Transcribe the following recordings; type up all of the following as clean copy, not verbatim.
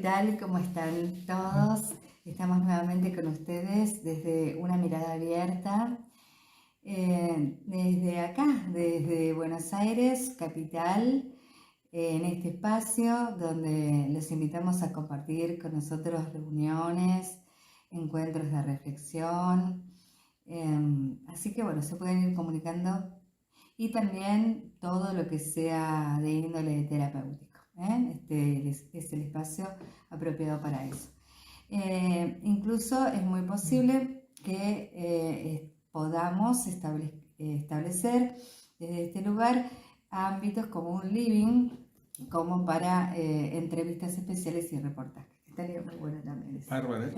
tal? ¿Cómo están todos? Estamos nuevamente con ustedes desde Una Mirada Abierta, desde acá, desde Buenos Aires, capital, en este espacio donde los invitamos a compartir con nosotros reuniones, encuentros de reflexión. Así que bueno, se pueden ir comunicando y también todo lo que sea de índole terapéutico. Este es el espacio apropiado para eso. Incluso es muy posible que podamos establecer desde este lugar ámbitos como un living, como para entrevistas especiales y reportajes. Estaría muy bueno también eso. Bárbaro,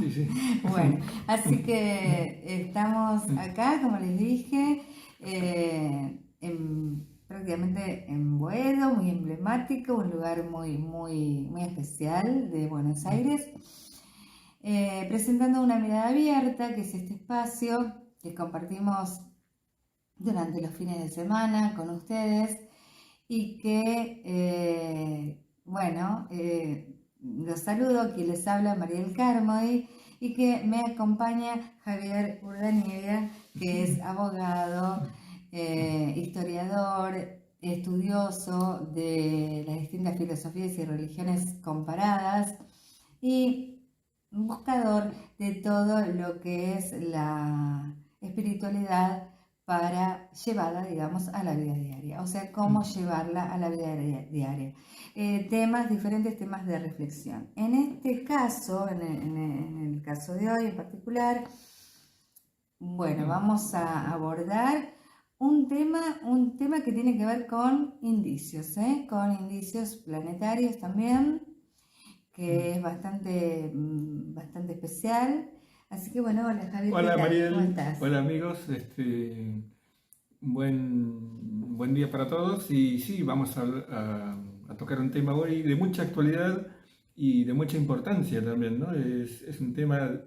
Sí, sí. Bueno, así que estamos acá, como les dije, prácticamente en Boedo, muy emblemático, un lugar muy especial de Buenos Aires, presentando Una Mirada Abierta, que es este espacio que compartimos durante los fines de semana con ustedes y que, los saludo, quien les habla Mariel Carmoy, y que me acompaña Javier Urdaniega, que es abogado, historiador, estudioso de las distintas filosofías y religiones comparadas y buscador de todo lo que es la espiritualidad para llevarla, digamos, a la vida diaria, o sea, cómo llevarla a la vida diaria. Diferentes temas de reflexión. En este caso, en el caso de hoy en particular, bueno, vamos a abordar un tema que tiene que ver con indicios, con indicios planetarios también, que es bastante especial. Así que bueno, hola Javier, hola ¿qué tal? Mariel, ¿Cómo estás? hola amigos, buen día para todos y sí, vamos a tocar un tema hoy de mucha actualidad y de mucha importancia también, ¿no? Es un tema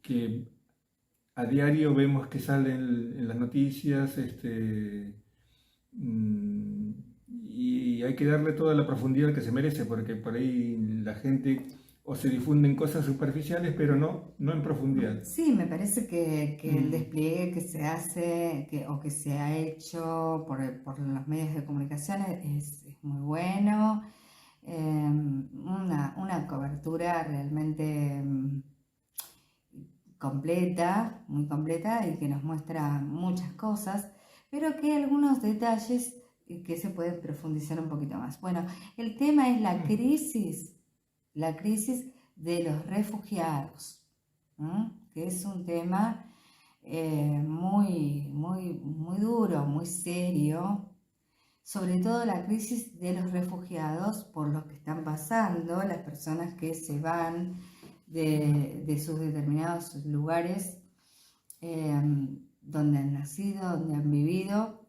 que a diario vemos que sale en las noticias, mm, y hay que darle toda la profundidad que se merece porque por ahí la gente o se difunden cosas superficiales, pero no en profundidad. Sí, me parece que el despliegue que se hace o que se ha hecho por los medios de comunicación es muy bueno. Una cobertura realmente completa, muy completa y que nos muestra muchas cosas, pero que hay algunos detalles que se pueden profundizar un poquito más. Bueno, el tema es la crisis de los refugiados, que es un tema muy duro, muy serio, sobre todo la crisis de los refugiados por los que están pasando, las personas que se van de sus determinados lugares donde han nacido, donde han vivido,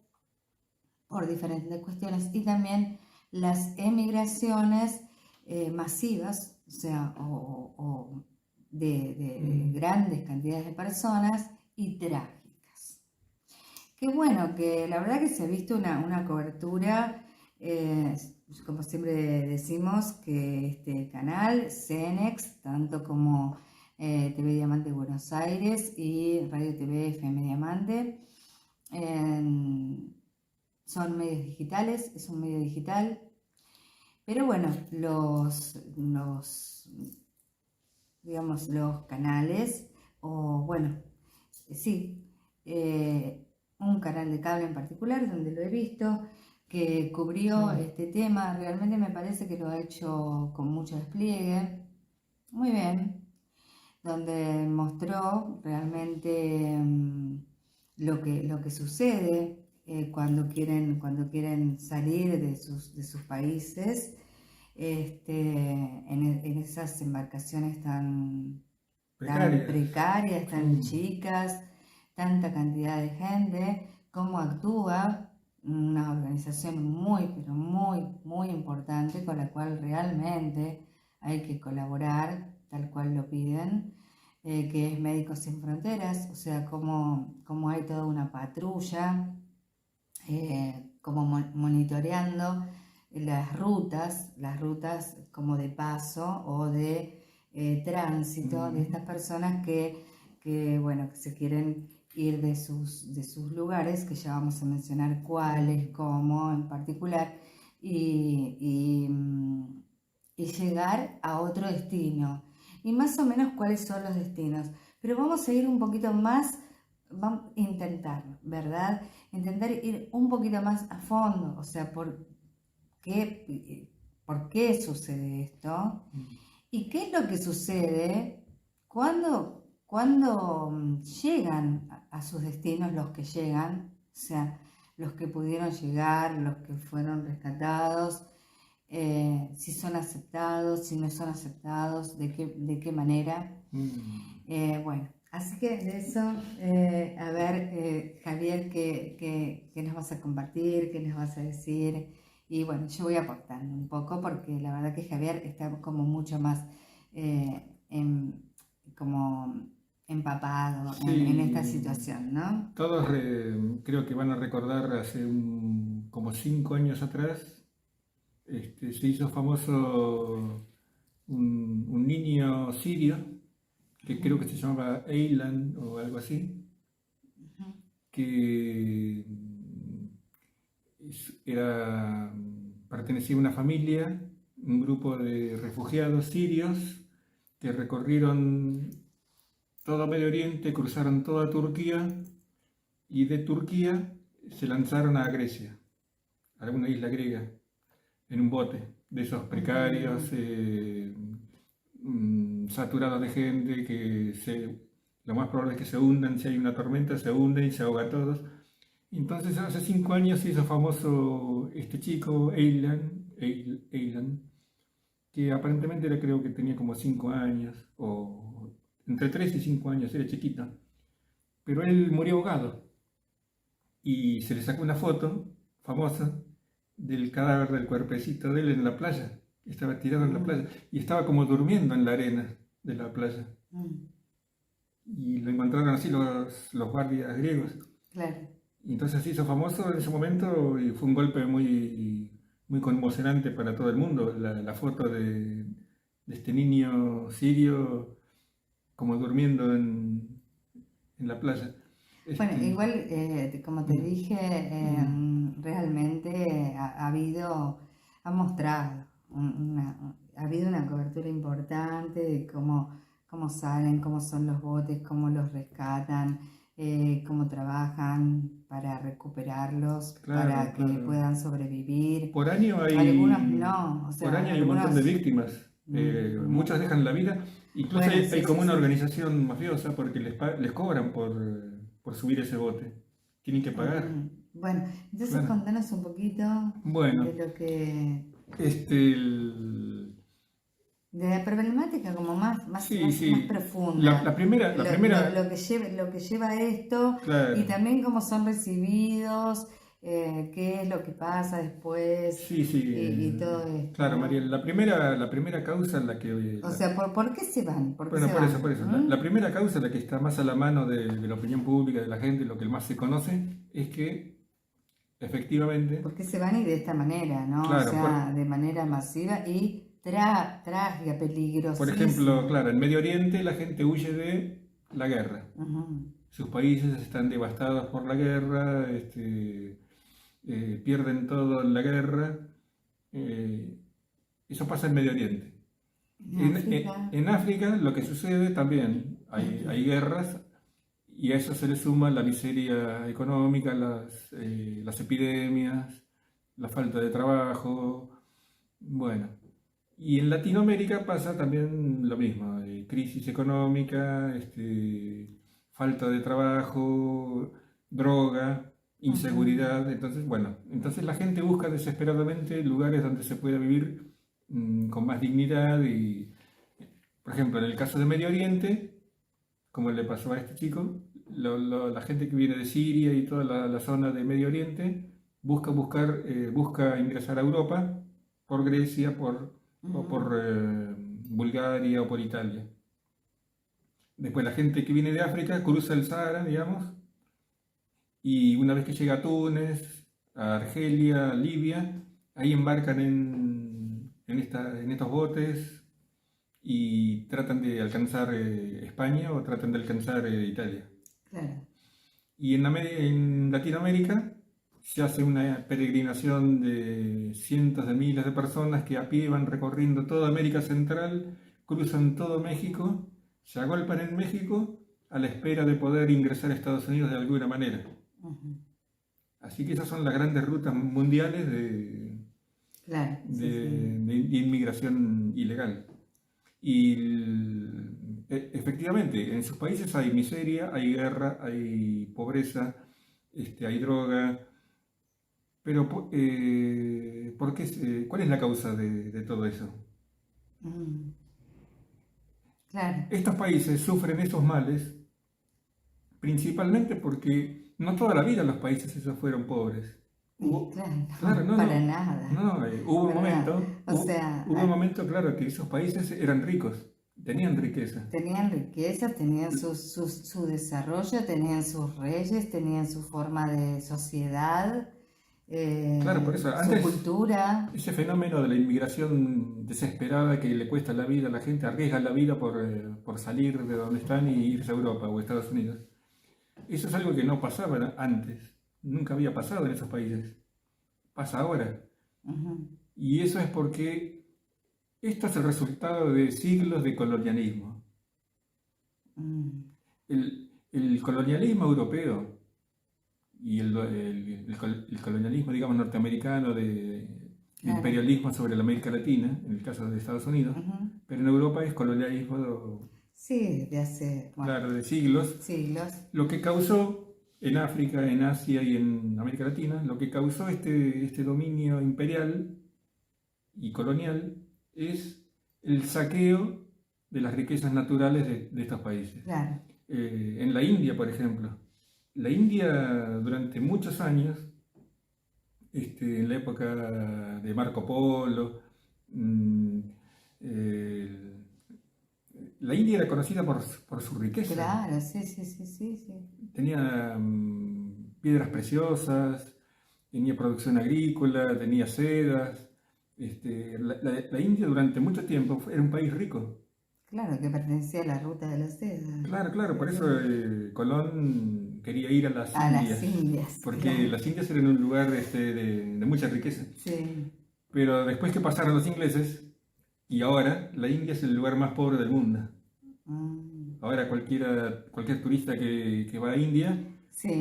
por diferentes cuestiones, y también las emigraciones masivas, o sea, de grandes cantidades de personas y trágicas. Qué bueno, que la verdad que se ha visto una cobertura, como siempre decimos, que este canal, CENEX, tanto como TV Diamante Buenos Aires y Radio TV FM Diamante, son medios digitales, es un medio digital, pero bueno, digamos, los canales, o bueno, sí, un canal de cable en particular, donde lo he visto, que cubrió este tema, realmente me parece que lo ha hecho con mucho despliegue, muy bien, donde mostró realmente lo que sucede cuando quieren salir de sus países, en esas embarcaciones tan precarias, tan chicas, tanta cantidad de gente, cómo actúa una organización pero muy importante, con la cual realmente hay que colaborar, tal cual lo piden, que es Médicos Sin Fronteras, o sea, cómo hay toda una patrulla, como monitoreando las rutas como de paso o de tránsito de estas personas bueno, que se quieren ir de sus lugares, que ya vamos a mencionar cuáles, cómo en particular, y llegar a otro destino. Y más o menos cuáles son los destinos. Pero vamos a ir un poquito más, vamos a intentar, ¿verdad? Intentar ir un poquito más a fondo, o sea, por qué sucede esto y qué es lo que sucede cuando llegan a sus destinos los que llegan, o sea, los que pudieron llegar, los que fueron rescatados, si son aceptados, si no son aceptados, de qué manera. Bueno, así que de eso, a ver, Javier, ¿qué nos vas a compartir? ¿Qué nos vas a decir? Y bueno, yo voy aportando un poco porque la verdad que Javier está como mucho más como empapado en esta situación, ¿no? Todos creo que van a recordar hace como 5 años atrás, se hizo famoso un niño sirio, que creo que se llamaba Aylan o algo así, que pertenecía a una familia, un grupo de refugiados sirios que recorrieron todo Medio Oriente, cruzaron toda Turquía y de Turquía se lanzaron a Grecia, a una isla griega, en un bote, de esos precarios, saturados de gente, lo más probable es que se hundan, si hay una tormenta se hunden y se ahoga a todos. Entonces hace 5 años se hizo famoso este chico, Aylan, que aparentemente creo que tenía como 5 años, o entre 3 y 5 años, era chiquito. Pero él murió ahogado y se le sacó una foto famosa del cadáver del cuerpecito de él en la playa. Estaba tirado en la playa y estaba como durmiendo en la arena de la playa. Y lo encontraron así los guardias griegos. Claro. Y entonces se hizo famoso en ese momento y fue un golpe muy, muy conmocionante para todo el mundo. La foto de este niño sirio como durmiendo en la playa. Bueno, igual, como te dije, realmente ha mostrado, ha habido una cobertura importante de cómo salen, cómo son los botes, cómo los rescatan, cómo trabajan para recuperarlos, para que puedan sobrevivir. Por año algunos no, o sea, por año hay un montón de víctimas. Muchos dejan la vida. Incluso bueno, hay como una organización mafiosa porque les cobran por subir ese bote. Tienen que pagar. Bueno, entonces contanos un poquito de lo que... de la problemática como más profunda. La primera... Lo que lleva a esto, claro. Y también cómo son recibidos, qué es lo que pasa después y todo esto. Claro, María, la primera causa en la que... O sea, ¿por qué se van? Por eso. La primera causa, la que está más a la mano de la opinión pública, de la gente, lo que más se conoce, es que efectivamente... ¿Por qué se van y de esta manera, no? Claro, o sea, de manera masiva y trágica, peligrosa. Por ejemplo, claro, en Medio Oriente la gente huye de la guerra. Sus países están devastados por la guerra, pierden todo en la guerra. Eso pasa en Medio Oriente. En África lo que sucede también, hay guerras y a eso se le suma la miseria económica, las epidemias, la falta de trabajo. Bueno, y en Latinoamérica pasa también lo mismo, crisis económica, falta de trabajo, droga, inseguridad. Entonces la gente busca desesperadamente lugares donde se pueda vivir con más dignidad y, por ejemplo, en el caso de Medio Oriente, como le pasó a este chico, la gente que viene de Siria y toda la zona de Medio Oriente busca ingresar a Europa por Grecia, o por Bulgaria o por Italia. Después la gente que viene de África cruza el Sahara, digamos, y una vez que llega a Túnez, a Argelia, a Libia, ahí embarcan en estos botes y tratan de alcanzar España o tratan de alcanzar Italia. Claro. Y en Latinoamérica se hace una peregrinación de cientos de miles de personas que a pie van recorriendo toda América Central, cruzan todo México, se agolpan en México a la espera de poder ingresar a Estados Unidos de alguna manera. Ujú. Así que esas son las grandes rutas mundiales Claro, sí, sí. de inmigración ilegal. Y efectivamente, en sus países hay miseria, hay guerra, hay pobreza, hay droga. Pero, ¿por qué, cuál es la causa de todo eso? Mm, claro. Estos países sufren esos males principalmente porque no toda la vida los países esos fueron pobres. Y claro, Claro, no, para nada. no, hubo un Para nada. momento, O sea, hubo un momento, claro, que esos países eran ricos, tenían riqueza. tenían riquezas, tenían su desarrollo, tenían sus reyes, tenían su forma de sociedad, Claro, por eso, su antes cultura. ese fenómeno de la inmigración desesperada que le cuesta la vida a la gente, arriesga la vida por salir de donde están y irse a Europa o Estados Unidos. Eso es algo que no pasaba antes, nunca había pasado en esos países, pasa ahora. Ujú. Y eso es porque esto es el resultado de siglos de colonialismo. Mm, El colonialismo europeo y el colonialismo, digamos, norteamericano de claro. imperialismo sobre la América Latina, en el caso de Estados Unidos, Ujú. pero en Europa es colonialismo, Sí, de hace, bueno, claro, de siglos. siglos. Lo que causó en África, en Asia y en América Latina, lo que causó este dominio imperial y colonial es el saqueo de las riquezas naturales de estos países. Claro. En la India, por ejemplo, la India durante muchos años, en la época de Marco Polo, mm, eh, la India era conocida por su riqueza. Claro, sí, sí, sí, sí, sí. Tenía piedras preciosas, tenía producción agrícola, tenía sedas. La India durante mucho tiempo era un país rico. Claro, que pertenecía a la ruta de la seda. Claro, claro, por eso Sí. Colón quería ir a las A las Indias, Indias, porque claro. las Indias eran un lugar de mucha riqueza. Sí. Pero después que pasaron los ingleses, y ahora la India es el lugar más pobre del mundo. Mm. Ahora cualquier turista que va a India,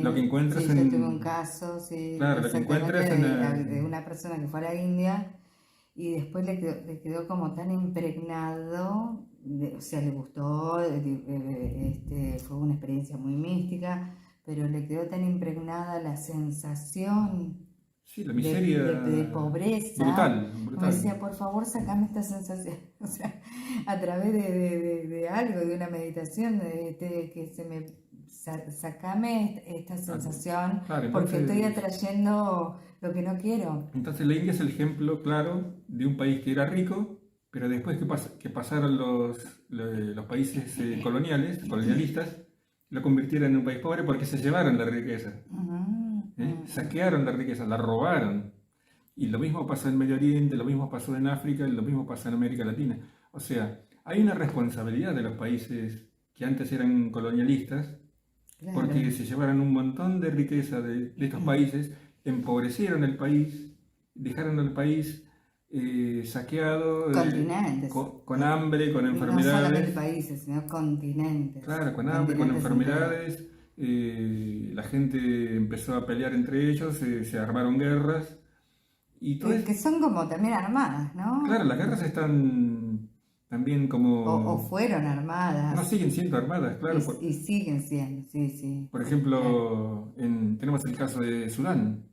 lo que Sí, encuentra sí, es yo tuve un en... caso, sí, Claro, lo que exactamente encuentra es de una persona que fue a la India y después le quedó como tan impregnado, o sea, le gustó, fue una experiencia muy mística, pero le quedó tan impregnada la sensación Sí, la de miseria pobreza. brutal, Me brutal. decía, por favor, sacame esta sensación, o sea, a través de algo, de una meditación, que se me sacame esta Ah, sensación claro, porque estoy entonces, atrayendo lo que no quiero. entonces la India es el ejemplo claro de un país que era rico, pero después que pasaron los países colonialistas, lo convirtieron en un país pobre porque se llevaron la riqueza, Ujú, saquearon la riqueza, la robaron. Y lo mismo pasó en Medio Oriente, lo mismo pasó en África y lo mismo pasó en América Latina. O sea, hay una responsabilidad de los países que antes eran colonialistas claro. porque se llevaron un montón de riqueza de estos países, empobrecieron el país, dejaron al país saqueado, Continentes. con hambre, con No solamente enfermedades. países, sino continentes. Claro, con hambre, con Continentes enteros. enfermedades. La gente empezó a pelear entre ellos, se armaron guerras. Y todo Que son como también armadas, claro, ¿no? las guerras están también O como... fueron No armadas siguen siendo armadas, claro. y siguen siendo, sí, sí. Por Claro. ejemplo, tenemos el caso de Sudán.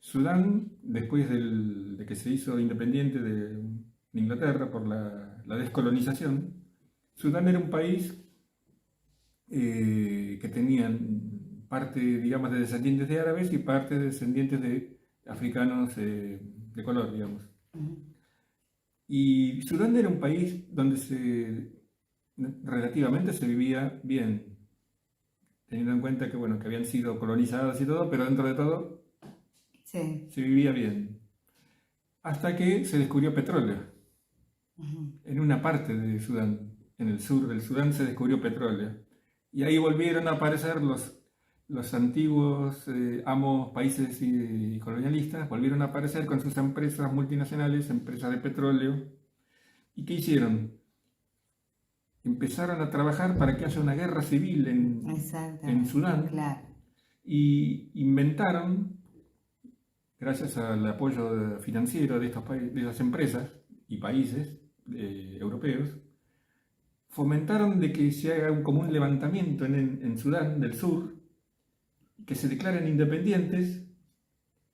Sudán, después de que se hizo independiente de Inglaterra por la descolonización, Sudán era un país que tenía parte, digamos, de descendientes de árabes y parte de descendientes de africanos de color, digamos. Ujú. Y Sudán era un país donde relativamente se vivía bien, teniendo en cuenta que, bueno, que habían sido colonizados y todo, pero dentro de todo Sí. se vivía bien. hasta que se descubrió petróleo. En una parte de Sudán, en el sur del Sudán, se descubrió petróleo. Y ahí volvieron a aparecer los antiguos amos países colonialistas, volvieron a aparecer con sus empresas multinacionales, empresas de petróleo. ¿Y qué hicieron? Empezaron a trabajar para que haya una guerra civil en Sudán. Claro. Y inventaron, gracias al apoyo financiero de esas empresas y países europeos, fomentaron de que se haga como un levantamiento en Sudán del Sur, que se declaren independientes,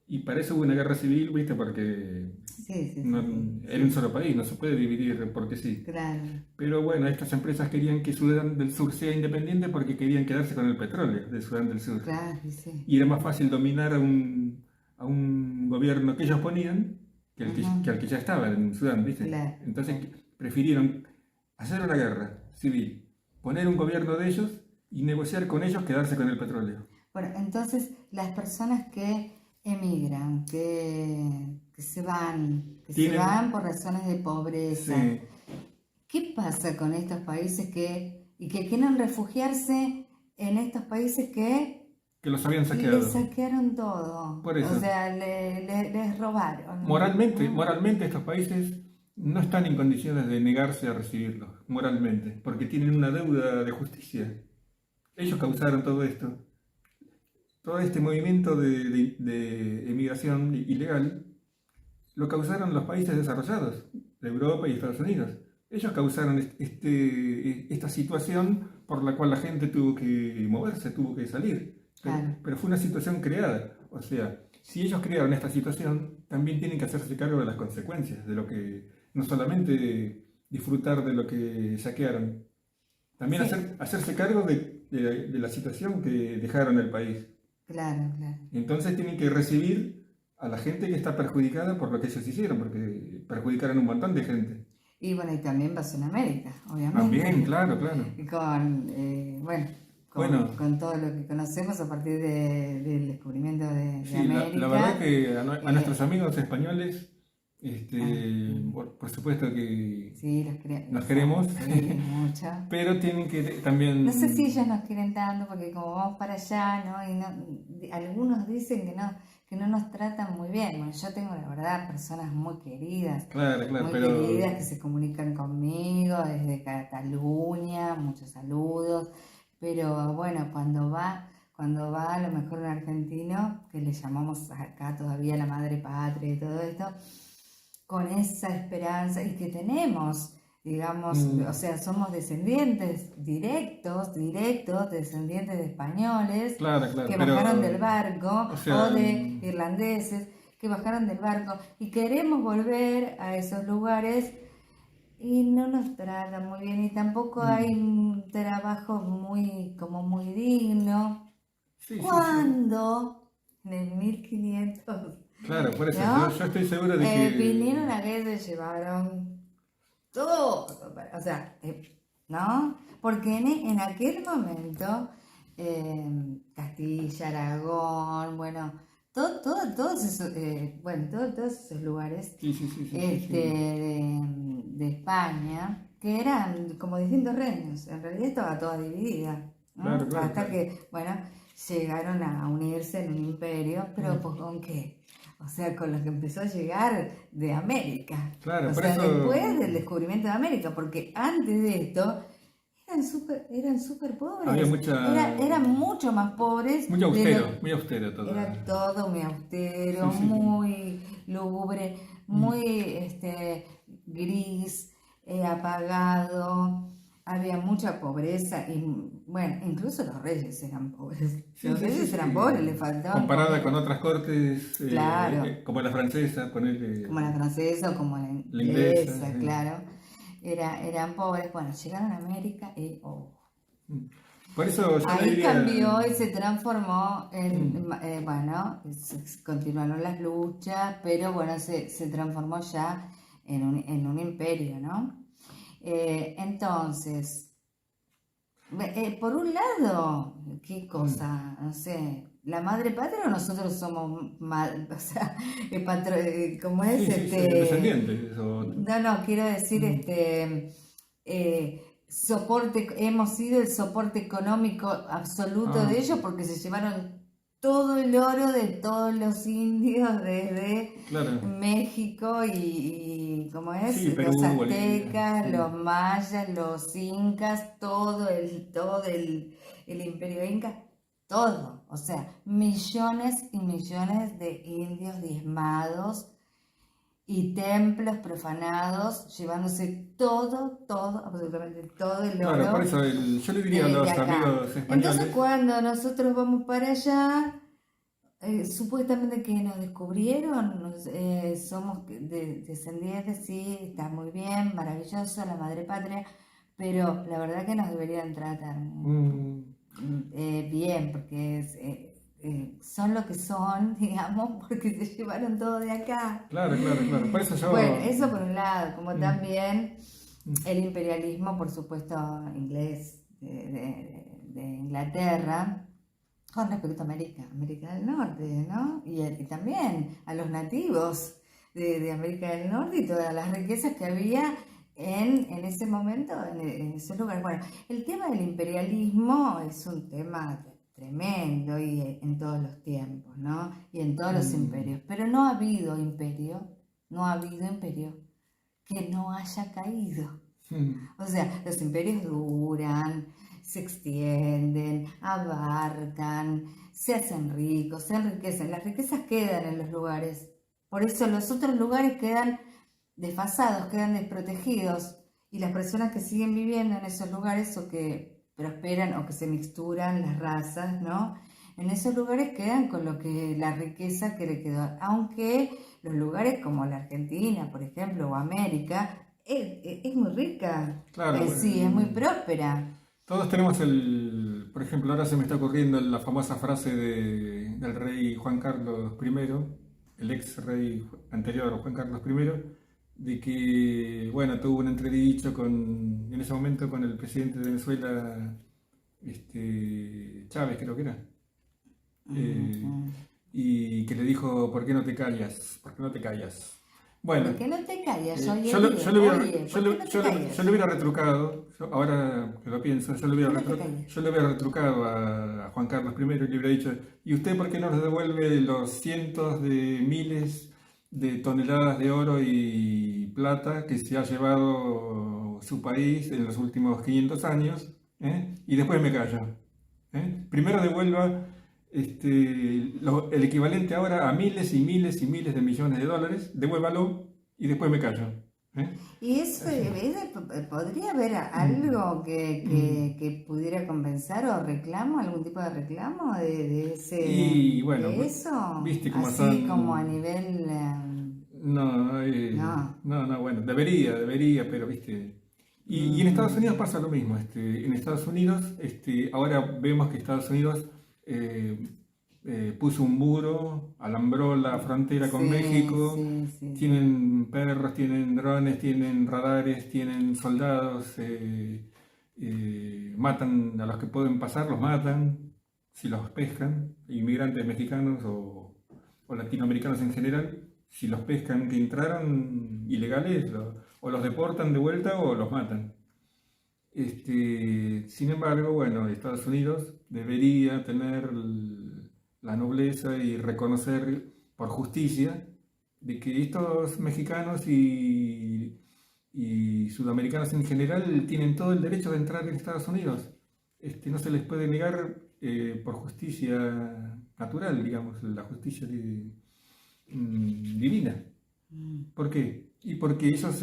y para eso hubo una guerra civil, ¿viste? Porque era un solo país, no se puede dividir porque sí. Claro. Pero bueno, estas empresas querían que Sudán del Sur sea independiente porque querían quedarse con el petróleo de Sudán del Sur. Claro, sí. Y era más fácil dominar a un gobierno que ellos ponían que al que ya estaba en Sudán, ¿viste? Claro. Entonces prefirieron hacer una guerra civil, poner un gobierno de ellos y negociar con ellos quedarse con el petróleo. Bueno, entonces las personas que emigran, que se van por razones de pobreza, sí. ¿Qué pasa con estos países que quieren refugiarse en estos países que los habían saqueado? Les saquearon todo. Por eso. O sea, les robaron. Moralmente estos países no están en condiciones de negarse a recibirlos, moralmente, porque tienen una deuda de justicia. Ellos causaron todo esto. Todo este movimiento de emigración ilegal lo causaron los países desarrollados, de Europa y Estados Unidos. Ellos causaron esta situación por la cual la gente tuvo que moverse, tuvo que salir. Pero fue una situación creada. O sea, si ellos crearon esta situación, también tienen que hacerse cargo de las consecuencias, de lo que, no solamente disfrutar de lo que saquearon, también hacerse cargo de la situación que dejaron el país. Claro. Entonces tienen que recibir a la gente que está perjudicada por lo que ellos hicieron, porque perjudicaron un montón de gente. Y bueno, y también pasó en América, obviamente. También, claro. Con todo lo que conocemos a partir del descubrimiento de América. La verdad que a nuestros amigos españoles, por supuesto que nos queremos, mucho. Pero tienen que también... No sé si ellos nos quieren tanto, porque como vamos para allá, y algunos dicen que no nos tratan muy bien. Bueno, yo tengo, la verdad, personas muy queridas, queridas, que se comunican conmigo desde Cataluña, muchos saludos, pero bueno, cuando va a lo mejor un argentino, que le llamamos acá todavía la madre patria y todo esto, con esa esperanza, y que tenemos, digamos, o sea, somos descendientes directos, descendientes de españoles, que bajaron del barco, o de irlandeses, que bajaron del barco, y queremos volver a esos lugares, y no nos tratan muy bien, y tampoco hay un trabajo muy digno. ¿Cuándo? En el 1500... Claro, por eso, yo estoy seguro de que... Vinieron a que se llevaron todo, o sea, ¿no? Porque en aquel momento, Castilla, Aragón, bueno, todos esos lugares de España, que eran como distintos reinos, en realidad estaba toda dividida, ¿no? Hasta que, bueno, llegaron a unirse en un imperio, pero pues ¿con qué? O sea, con lo que empezó a llegar de América. Claro, o sea, después del descubrimiento de América, porque antes de esto eran súper pobres. Eran mucho más pobres. Muy austero todo. Era todo muy austero, muy lúgubre, muy gris, apagado. Había mucha pobreza y, bueno, incluso los reyes eran pobres. Los reyes eran pobres, les faltaba. Comparada con otras cortes, como la francesa, como la francesa o como la inglesa, claro. Eran pobres. Bueno, llegaron a América y... Por eso ahí cambió y se transformó en... continuaron las luchas, pero bueno, se transformó ya en un imperio, ¿no? Entonces, por un lado, qué cosa, no sé, la madre patria o nosotros somos, o sea, ¿cómo es? Sí, sí, descendientes. No, quiero decir, soporte, hemos sido el soporte económico absoluto de ellos porque se llevaron todo el oro de todos los indios desde México y ¿cómo es? Sí, Perú, los Bolivia, aztecas, sí. los mayas, los incas, todo el imperio inca, todo, o sea, millones y millones de indios diezmados y templos profanados, llevándose absolutamente todo el oro. Claro, por eso yo le diría a los amigos españoles. Entonces, cuando nosotros vamos para allá, supuestamente que nos descubrieron, somos descendientes, sí, está muy bien, maravilloso, la madre patria, pero la verdad que nos deberían tratar bien, porque son lo que son, digamos, porque se llevaron todo de acá. Claro. Por eso yo... Bueno, eso por un lado, como también el imperialismo, por supuesto, inglés de Inglaterra, con respecto a América del Norte, ¿no? Y también a los nativos de América del Norte y todas las riquezas que había en ese momento, en esos lugares. Bueno, el tema del imperialismo es un tema tremendo y en todos los tiempos, ¿no? Y en todos los imperios. Pero no ha habido imperio que no haya caído. O sea, los imperios duran, se extienden, abarcan, se hacen ricos, se enriquecen. Las riquezas quedan en los lugares. Por eso los otros lugares quedan desfasados, quedan desprotegidos. Y las personas que siguen viviendo en esos lugares o que prosperan o que se mixturan las razas, ¿no? En esos lugares quedan con la riqueza que le quedó. Aunque los lugares como la Argentina, por ejemplo, o América, es muy rica. Claro, Sí, es muy próspera. Todos tenemos por ejemplo, ahora se me está ocurriendo la famosa frase del rey Juan Carlos I, el ex rey anterior, Juan Carlos I, de que, bueno, tuvo un entredicho en ese momento con el presidente de Venezuela, Chávez, creo que era. Y que le dijo, ¿por qué no te callas? ¿Por qué no te callas? Bueno, ¿por qué no te callas? yo le hubiera retrucado, ahora que lo pienso, yo le hubiera retrucado a Juan Carlos I y le hubiera dicho, ¿y usted por qué no nos devuelve los cientos de miles de toneladas de oro y plata que se ha llevado su país en los últimos 500 años? Y después me callo. Primero devuelva el equivalente ahora a miles y miles y miles de millones de dólares, devuélvalo y después me callo. ¿Y eso podría haber algo que pudiera compensar o reclamo, algún tipo de reclamo de eso? ¿Viste cómo así son? como a nivel... No, bueno, debería, pero viste. Y en Estados Unidos pasa lo mismo. En Estados Unidos, ahora vemos que Estados Unidos puso un muro, alambró la frontera con México, tienen perros, tienen drones, tienen radares, tienen soldados, matan a los que pueden pasar, los matan, si los pescan, inmigrantes mexicanos o latinoamericanos en general, si los pescan que entraron ilegales, o los deportan de vuelta o los matan. Sin embargo, bueno, Estados Unidos debería tener la nobleza y reconocer por justicia de que estos mexicanos y sudamericanos en general tienen todo el derecho de entrar en Estados Unidos. No se les puede negar por justicia natural, digamos, la justicia divina. ¿Por qué? Y porque ellos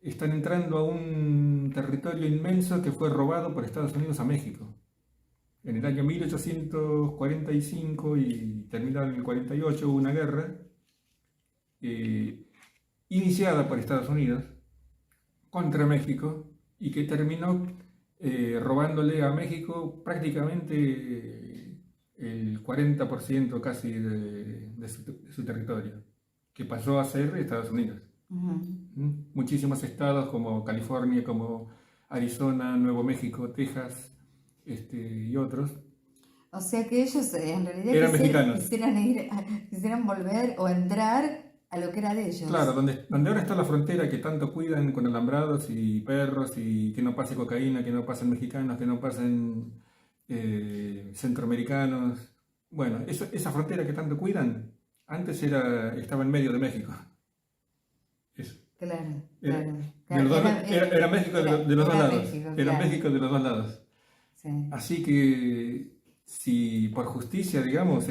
están entrando a un territorio inmenso que fue robado por Estados Unidos a México. En el año 1845 y terminado en el 48 hubo una guerra iniciada por Estados Unidos contra México y que terminó robándole a México prácticamente el 40% casi de su territorio, que pasó a ser Estados Unidos. Muchísimos estados como California, como Arizona, Nuevo México, Texas, y otros. O sea que ellos en realidad Eran mexicanos. quisieran volver o entrar a lo que era de ellos. Claro, donde ahora está la frontera que tanto cuidan con alambrados y perros y que no pase cocaína, que no pasen mexicanos, que no pasen centroamericanos. Bueno, esa frontera que tanto cuidan, antes estaba en medio de México. Eso. Claro, Era, claro. era México de los dos lados. México, Era claro. México de los dos lados. Sí. Así que si por justicia, digamos,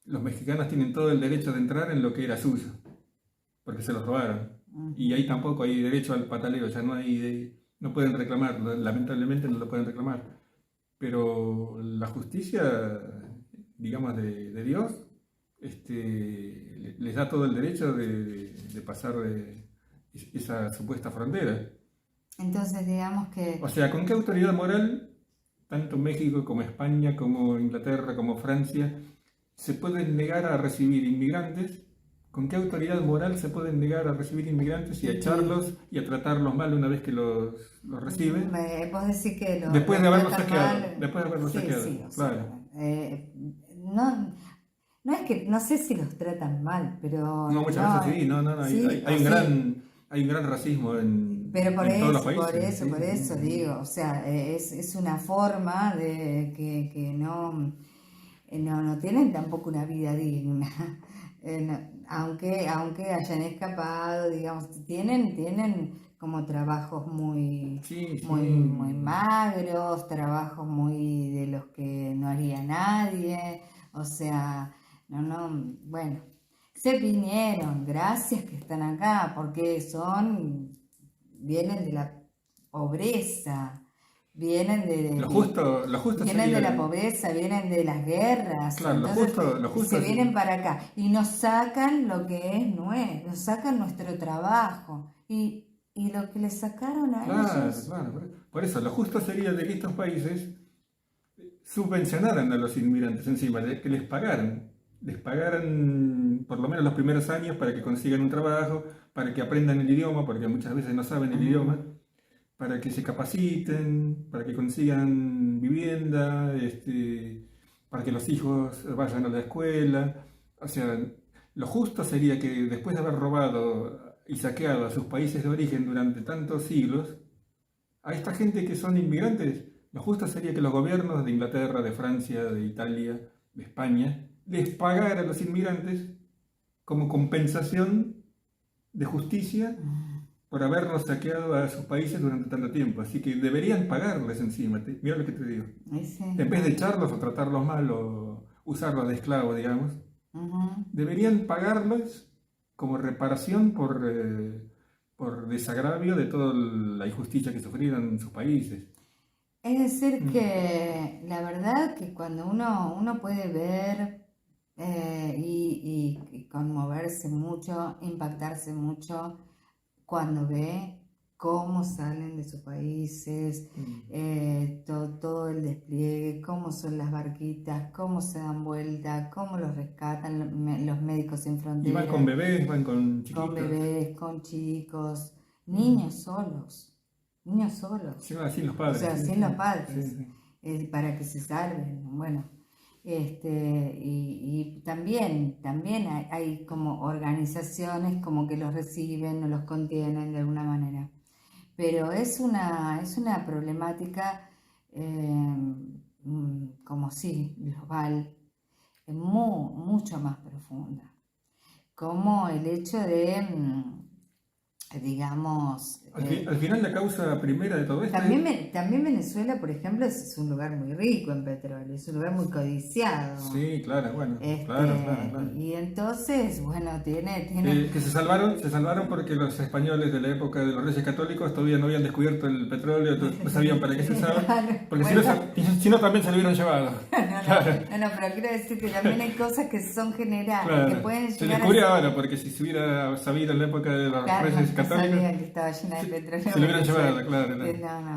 los mexicanos tienen todo el derecho de entrar en lo que era suyo, porque se los robaron. Y ahí tampoco hay derecho al pataleo, ya no pueden reclamar, lamentablemente no lo pueden reclamar. Pero la justicia, digamos, de Dios, les da todo el derecho de pasar de esa supuesta frontera. Entonces, digamos que... O sea, ¿con qué autoridad moral, tanto México como España, como Inglaterra, como Francia, se pueden negar a recibir inmigrantes? ¿Con qué autoridad moral se pueden negar a recibir inmigrantes y a echarlos y a tratarlos mal una vez que los reciben? Vos decís que después de haberlos saqueado. saqueado. Sí, claro. No es que, no sé si los tratan mal, pero... No, muchas veces sí, hay un gran racismo en todos los países. Por eso digo, o sea, es una forma de que no tienen tampoco una vida digna. Aunque hayan escapado, digamos, tienen como trabajos muy magros, trabajos muy de los que no haría nadie, o sea, bueno, se vinieron, gracias que están acá, porque vienen de la pobreza. Vienen de la pobreza, vienen de las guerras. Claro, entonces lo justo se vienen para acá y nos sacan lo que es nuestro, nos sacan nuestro trabajo y lo que les sacaron a ellos. Claro, por eso lo justo sería de que estos países subvencionaran a los inmigrantes encima, de que les pagaran por lo menos los primeros años para que consigan un trabajo, para que aprendan el idioma, porque muchas veces no saben el idioma, para que se capaciten, para que consigan vivienda, para que los hijos vayan a la escuela. O sea, lo justo sería que después de haber robado y saqueado a sus países de origen durante tantos siglos, a esta gente que son inmigrantes, lo justo sería que los gobiernos de Inglaterra, de Francia, de Italia, de España, les pagaran a los inmigrantes como compensación de justicia por habernos saqueado a sus países durante tanto tiempo. Así que deberían pagarles encima. Mira lo que te digo. Sí. En vez de echarlos o tratarlos mal o usarlos de esclavos, digamos, deberían pagarles como reparación por desagravio de toda la injusticia que sufrieron en sus países. Es decir que la verdad que cuando uno puede ver y conmoverse mucho, impactarse mucho, cuando ve cómo salen de sus países, todo el despliegue, cómo son las barquitas, cómo se dan vuelta, cómo los rescatan los médicos sin fronteras. Y van con bebés, van con chiquitos. Con bebés, con chicos, niños solos. Sí, sin los padres. O sea, sin los padres, para que se salven. Bueno, y también hay como organizaciones como que los reciben o los contienen de alguna manera. Pero es una problemática como sí, global, mucho más profunda. Como el hecho de, digamos... Al final la causa primera de todo esto también Venezuela, por ejemplo, es un lugar muy rico en petróleo, es un lugar muy codiciado. Sí, claro, bueno, claro. Y entonces, bueno, tiene... Que se salvaron porque los españoles de la época de los Reyes Católicos todavía no habían descubierto el petróleo, no sabían para qué se usaba, porque bueno, si no también se lo hubieran llevado. No, pero quiero decir que también hay cosas que son generales, que pueden llegar se descubrió ahora, porque si se hubiera sabido en la época de los Reyes Católicos... que estaba llena de petróleo. Se lo hubieran llevado, claro.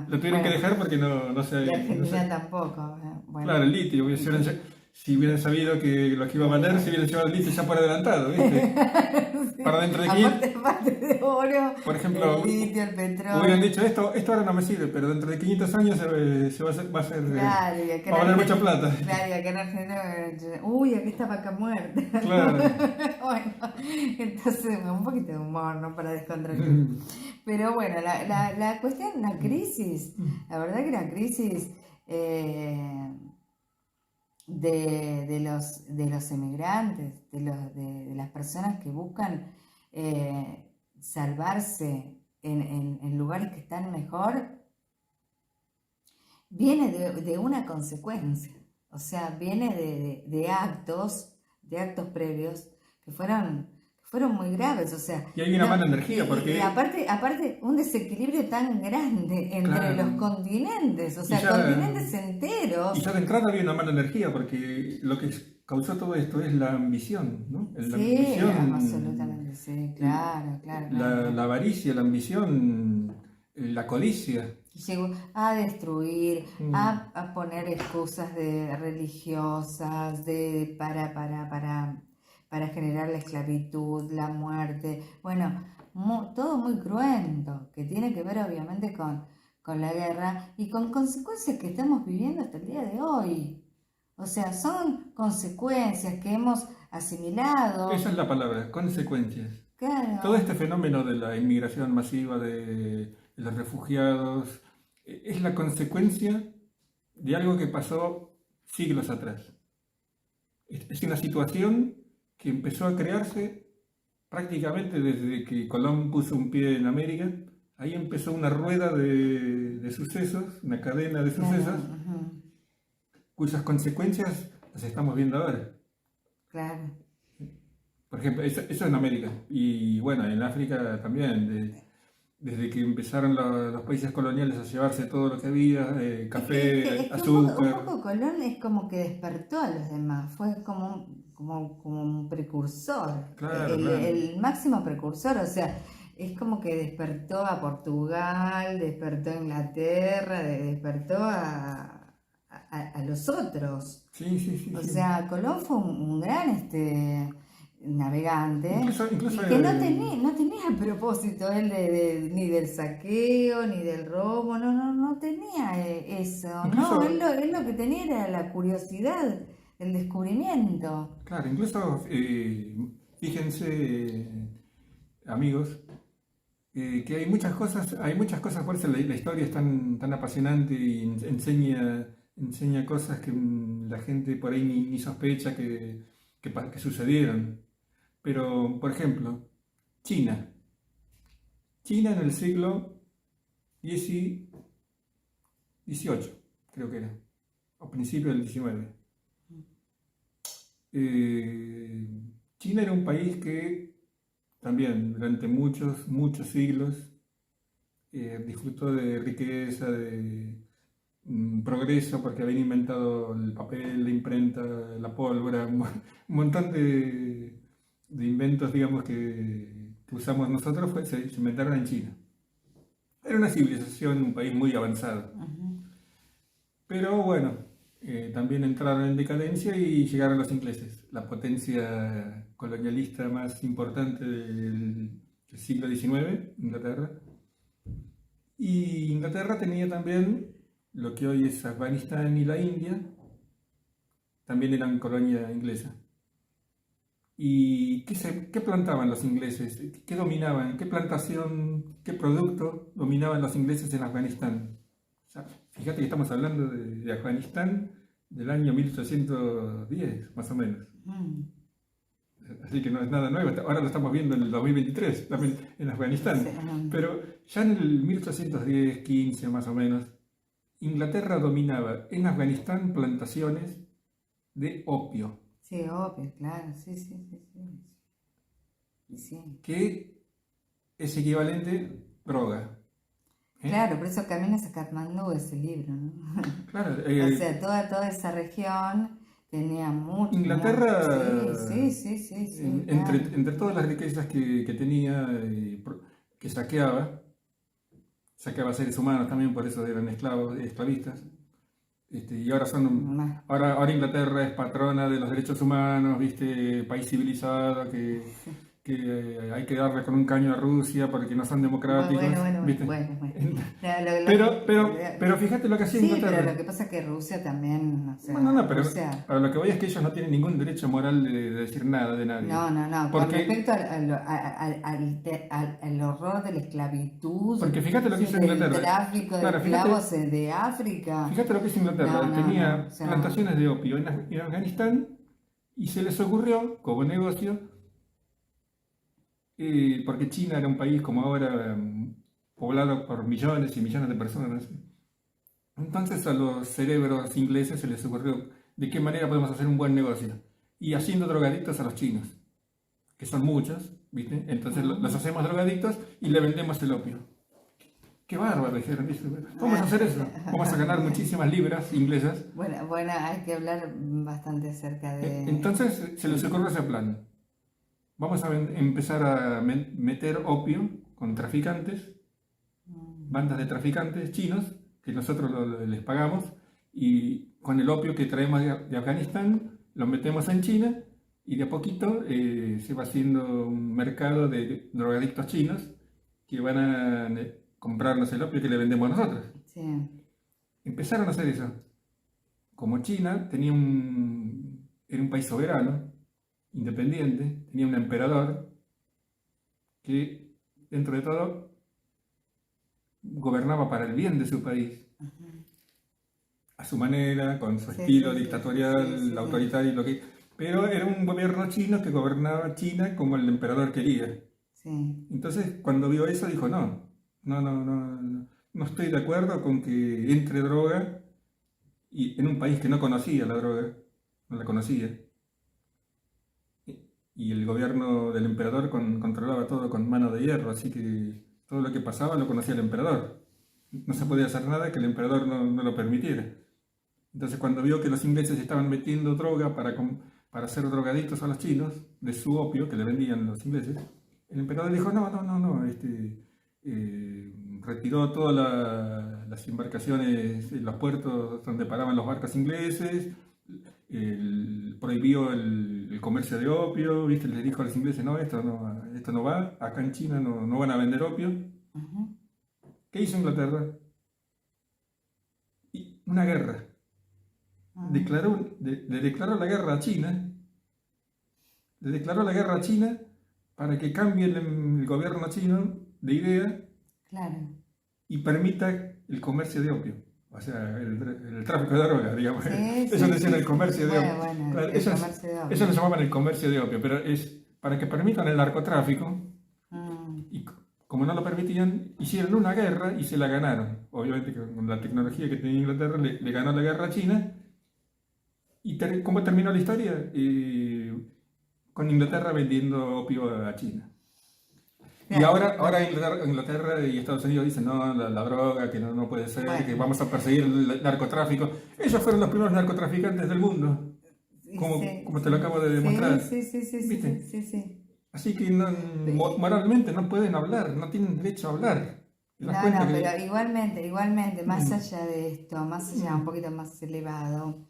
Lo tuvieron que dejar porque no se... Y Argentina tampoco. Bueno. Claro, el litio. Si hubieran sabido que lo que iba a valer, se hubieran llevado el litio ya por adelantado, ¿viste? Sí. Para dentro de 500, Aparte de oro, por ejemplo, el litio, el petróleo. hubieran dicho esto ahora no me sirve, pero dentro de 500 años se va a hacer, Claro, y acá va a valer mucha plata. Claro, y acá en Argentina, uy, aquí está vaca muerta. Claro. Bueno, entonces un poquito de humor, ¿no? Para descontraer. Pero bueno, la cuestión, la crisis, la verdad que la crisis de los emigrantes, de las personas que buscan salvarse en lugares que están mejor, viene de una consecuencia, o sea, viene de actos previos que fueron muy graves, o sea... Y hay una mala energía, porque... Y aparte, un desequilibrio tan grande entre los continentes, o sea, continentes enteros. Y ya de entrada había una mala energía, porque lo que causó todo esto es la ambición, ¿no? La ambición, absolutamente, sí, claro. La avaricia, la ambición, la codicia. Llegó a destruir, a poner excusas religiosas, para generar la esclavitud, la muerte, bueno, todo muy cruento, que tiene que ver obviamente con la guerra y con consecuencias que estamos viviendo hasta el día de hoy. O sea, son consecuencias que hemos asimilado. Esa es la palabra, consecuencias. Claro. Todo este fenómeno de la inmigración masiva de los refugiados es la consecuencia de algo que pasó siglos atrás. Es una situación que empezó a crearse prácticamente desde que Colón puso un pie en América. Ahí empezó una rueda de sucesos, una cadena de sucesos, cuyas consecuencias las estamos viendo ahora. Claro. Por ejemplo, eso en América. Y bueno, en África también. Desde que empezaron los países coloniales a llevarse todo lo que había, café, es que azúcar. Un poco Colón es como que despertó a los demás, fue como un precursor, Claro, el máximo precursor, o sea, es como que despertó a Portugal, despertó a Inglaterra, despertó a los otros. Sí. O sea, Colón fue un gran navegante, Incluso y que no tenía propósito él ni del saqueo ni del robo, no tenía eso, incluso, él lo que tenía era la curiosidad, el descubrimiento. Claro, incluso fíjense, amigos, que hay muchas cosas, por eso la historia es tan apasionante y enseña cosas que la gente por ahí ni sospecha que sucedieron. Pero, por ejemplo, China en el siglo XVIII, creo que era, o principio del XIX. China era un país que también durante muchos siglos disfrutó de riqueza, de progreso, porque habían inventado el papel, la imprenta, la pólvora, un montón de inventos, digamos, que usamos nosotros se inventaron en China. Era una civilización, un país muy avanzado. Pero bueno, también entraron en decadencia y llegaron los ingleses, la potencia colonialista más importante del siglo XIX, Inglaterra. Y Inglaterra tenía también lo que hoy es Afganistán y la India, también eran colonia inglesa. ¿Y qué plantaban los ingleses? ¿Qué dominaban? ¿Qué plantación, qué producto dominaban los ingleses en Afganistán? O sea, fíjate que estamos hablando de Afganistán del año 1810, más o menos. Así que no es nada nuevo. Ahora lo estamos viendo en el 2023, también en Afganistán. Pero ya en el 1810, 15 más o menos, Inglaterra dominaba en Afganistán plantaciones de opio. Sí, opio, claro, sí. Que es equivalente droga. Claro, por eso Caminos a Katmandú ese libro, ¿no? Claro. O sea, toda esa región tenía mucho. Inglaterra, Sí. Entre todas las riquezas que tenía, que saqueaba seres humanos también, por eso eran esclavistas. Y ahora Inglaterra es patrona de los derechos humanos, ¿viste? País civilizado que que hay que darle con un caño a Rusia porque no son democráticos. ¿viste? Pero fíjate lo que hacía Inglaterra. Sí, pero lo que pasa es que Rusia también, o sea, pero Rusia... a lo que voy es que ellos no tienen ningún derecho moral de decir nada de nadie. No, con respecto al horror de la esclavitud, porque fíjate lo que hizo del Inglaterra. tráfico de esclavos de África. Fíjate lo que hizo Inglaterra, tenía plantaciones de opio en Afganistán y se les ocurrió, como negocio, porque China era un país como ahora poblado por millones y millones de personas. Entonces a los cerebros ingleses se les ocurrió de qué manera podemos hacer un buen negocio. Y haciendo drogadictos a los chinos, que son muchos, ¿viste? Entonces los hacemos drogadictos y le vendemos el opio. ¡Qué bárbaro! Dijeron. Vamos a hacer eso. Vamos a ganar muchísimas libras inglesas. Bueno, hay que hablar bastante acerca de... Entonces se les ocurrió ese plan. Vamos a empezar a meter opio con traficantes, bandas de traficantes chinos, que nosotros les pagamos, y con el opio que traemos de Afganistán, lo metemos en China, y de a poquito se va haciendo un mercado de drogadictos chinos que van a comprarnos el opio que le vendemos a nosotros. Sí. Empezaron a hacer eso. Como China era un país soberano, independiente, tenía un emperador que, dentro de todo, gobernaba para el bien de su país, a su manera, con su estilo dictatorial, autoritario, pero era un gobierno chino que gobernaba China como el emperador quería. Sí. Entonces, cuando vio eso, dijo, no estoy de acuerdo con que entre droga y en un país que no conocía la droga, no la conocía. Y el gobierno del emperador controlaba todo con mano de hierro, así que todo lo que pasaba lo conocía el emperador. No se podía hacer nada que el emperador no lo permitiera. Entonces cuando vio que los ingleses estaban metiendo droga para hacer drogadictos a los chinos, de su opio que le vendían los ingleses, el emperador dijo, retiró todas las embarcaciones en los puertos donde paraban los barcos ingleses, prohibió el comercio de opio, ¿viste? Les dijo a los ingleses, esto no va, acá en China no van a vender opio. ¿Qué hizo Inglaterra? Una guerra. Le declaró la guerra a China. Le declaró la guerra a China para que cambie el gobierno chino de idea. Claro. Y permita el comercio de opio. O sea, el tráfico de droga, digamos. Ellos decían el comercio de opio. Bueno, claro, ellos lo llamaban el comercio de opio, pero es para que permitan el narcotráfico. Y como no lo permitían, hicieron una guerra y se la ganaron. Obviamente con la tecnología que tenía Inglaterra le ganó la guerra a China. ¿Y cómo terminó la historia? Con Inglaterra vendiendo opio a China. Y ahora Inglaterra y Estados Unidos dicen, no, la droga, que no puede ser, que vamos a perseguir el narcotráfico. Ellos fueron los primeros narcotraficantes del mundo, como te lo acabo de demostrar. Sí. Así que moralmente no pueden hablar, no tienen derecho a hablar. Pero igualmente, más allá de esto, más allá, un poquito más elevado,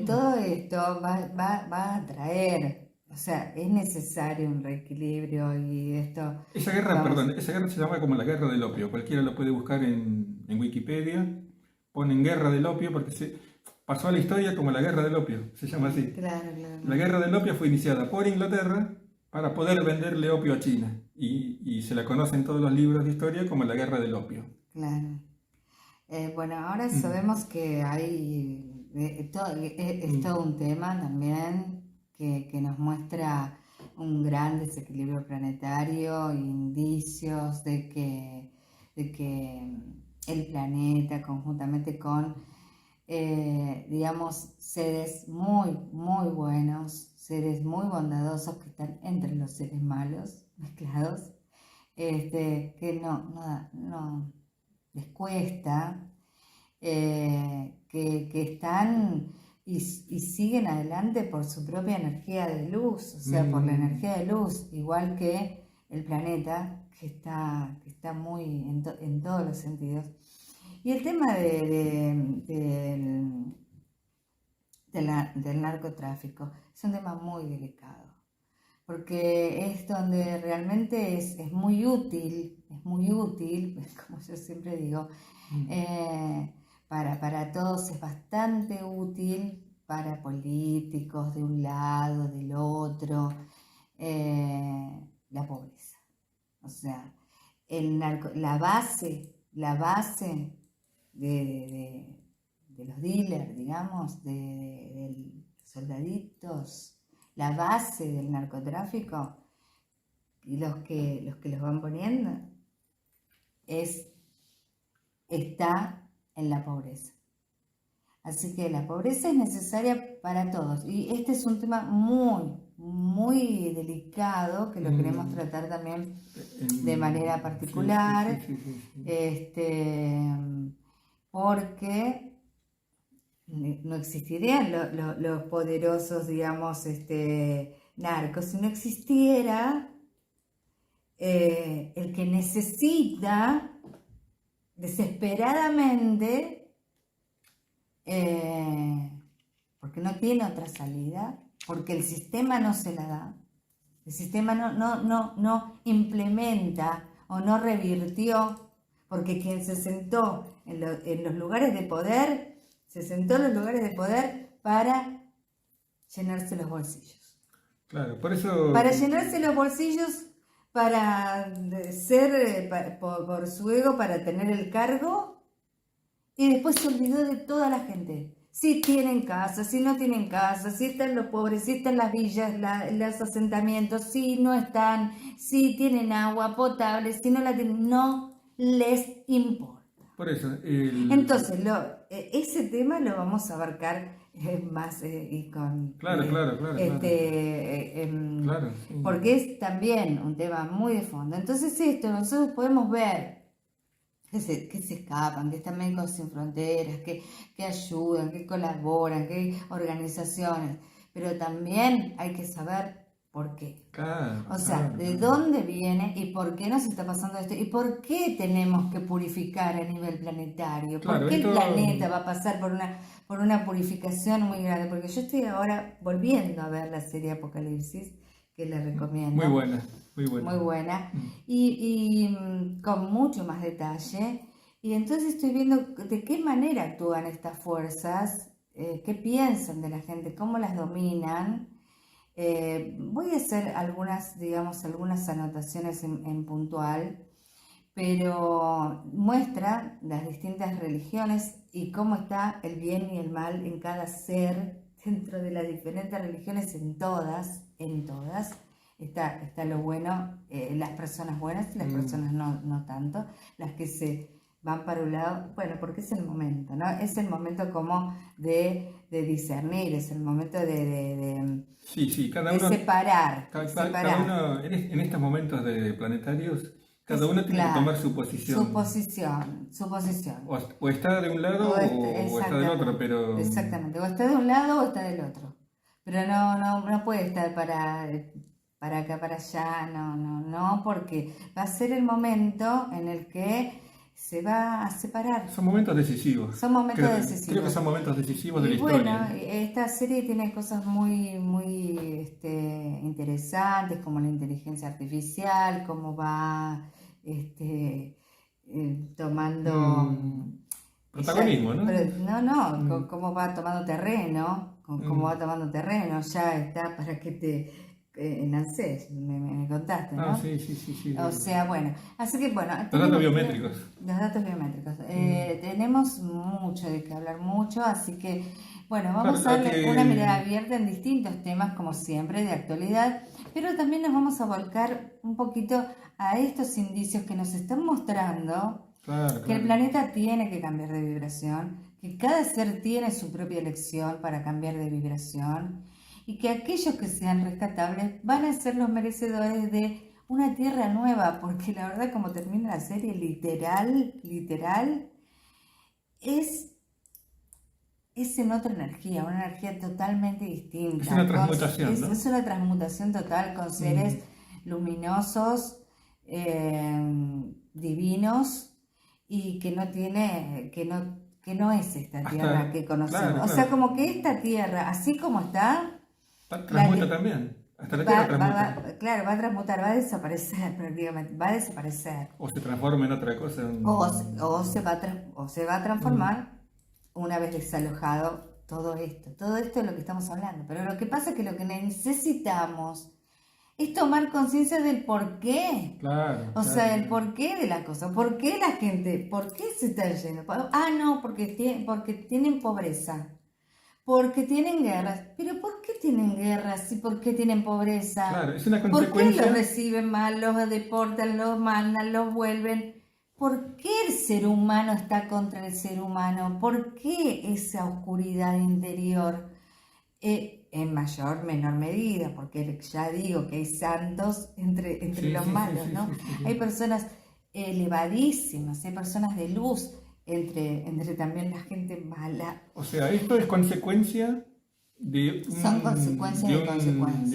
todo esto va a traer... O sea, es necesario un reequilibrio y esto... Esa guerra se llama como la guerra del opio. Cualquiera lo puede buscar en Wikipedia. Ponen guerra del opio porque pasó a la historia como la guerra del opio. Se llama así. Claro. La guerra del opio fue iniciada por Inglaterra para poder venderle opio a China. Y se la conoce en todos los libros de historia como la guerra del opio. Claro. Bueno, ahora sabemos que hay... es todo un tema también... Que nos muestra un gran desequilibrio planetario, indicios de que el planeta, conjuntamente con, seres muy, muy buenos, seres muy bondadosos que están entre los seres malos, mezclados, que no les cuesta, que están... Y siguen adelante por su propia energía de luz, o sea, por la energía de luz, igual que el planeta, que está muy en todos los sentidos. Y el tema del narcotráfico es un tema muy delicado, porque es donde realmente es muy útil, como yo siempre digo, para todos es bastante útil, para políticos de un lado, del otro, la pobreza. O sea, la base de los dealers, digamos, de soldaditos, la base del narcotráfico y los que los van poniendo está en la pobreza. Así que la pobreza es necesaria para todos. Y este es un tema muy delicado que lo queremos tratar también de manera particular, porque no existirían los poderosos, digamos, narcos. Si no existiera el que necesita desesperadamente, porque no tiene otra salida, porque el sistema no se la da, el sistema no implementa o no revirtió, porque quien se sentó en los lugares de poder, se sentó en los lugares de poder para llenarse los bolsillos. Claro, por eso... Para llenarse los bolsillos, para ser, por su ego, para tener el cargo, y después se olvidó de toda la gente. Si tienen casa, si no tienen casa, si están los pobres, si están las villas, los asentamientos, si no están, si tienen agua potable, si no la tienen, no les importa. Por eso. Entonces, ese tema lo vamos a abarcar más y con... Claro. Sí. Porque es también un tema muy de fondo. Entonces nosotros podemos ver que se escapan, que están Médicos Sin Fronteras, que ayudan, que colaboran, que hay organizaciones, pero también hay que saber por qué. O sea, de dónde viene y por qué nos está pasando esto y por qué tenemos que purificar a nivel planetario, por qué el planeta va a pasar por una purificación muy grande, porque yo estoy ahora volviendo a ver la serie Apocalipsis, que les recomiendo. Muy buena. Y con mucho más detalle. Y entonces estoy viendo de qué manera actúan estas fuerzas, qué piensan de la gente, cómo las dominan. Voy a hacer algunas anotaciones en puntual, pero muestra las distintas religiones y cómo está el bien y el mal en cada ser dentro de las diferentes religiones, en todas. Está lo bueno, las personas buenas y las personas no tanto, las que se van para un lado, bueno, porque es el momento, ¿no? Es el momento como de discernir, es el momento de cada uno, separar. Cada uno, en estos momentos de planetarios, cada uno tiene que tomar su posición. Su posición. O está de un lado o está del otro, pero... Exactamente, o está de un lado o está del otro. Pero no puede estar para acá, para allá, no, porque va a ser el momento en el que se va a separar. Son momentos decisivos. Creo que son momentos decisivos de la historia. Bueno, esta serie tiene cosas muy interesantes, como la inteligencia artificial, cómo va tomando... protagonismo, ¿no? Pero, cómo va tomando terreno, ya está para que te... en ANSES, me contaste, ¿no? Sí. O sea, bueno, así que bueno... Los datos biométricos. Tenemos mucho de qué hablar, así que, bueno, vamos a darle una mirada abierta en distintos temas, como siempre, de actualidad, pero también nos vamos a volcar un poquito a estos indicios que nos están mostrando que el planeta tiene que cambiar de vibración, que cada ser tiene su propia elección para cambiar de vibración, y que aquellos que sean rescatables van a ser los merecedores de una tierra nueva, porque la verdad, como termina la serie, literal, es en otra energía, una energía totalmente distinta. Es una transmutación, ¿no? Es una transmutación total con seres luminosos, divinos, y que no es esta tierra que conocemos. O sea, como que esta tierra, así como está... Transmuta también. Hasta la tierra transmuta. Claro, va a transmutar, va a desaparecer prácticamente, va a desaparecer. O se transforma en otra cosa. O se va a transformar una vez desalojado todo esto. Todo esto es lo que estamos hablando. Pero lo que pasa es que lo que necesitamos es tomar conciencia del porqué. Claro. O sea, el porqué de la cosa. ¿Por qué la gente, por qué se está yendo? No, porque tienen pobreza. Porque tienen guerras. ¿Pero por qué tienen guerras y por qué tienen pobreza? Claro, es una ¿Por consecuencia. qué los reciben mal, los deportan, los mandan, los vuelven? ¿Por qué el ser humano está contra el ser humano? ¿Por qué esa oscuridad interior? En mayor, menor medida, porque ya digo que hay santos entre los malos, ¿no? Sí. Hay personas elevadísimas, hay personas de luz entre también la gente mala. O sea, esto es consecuencia de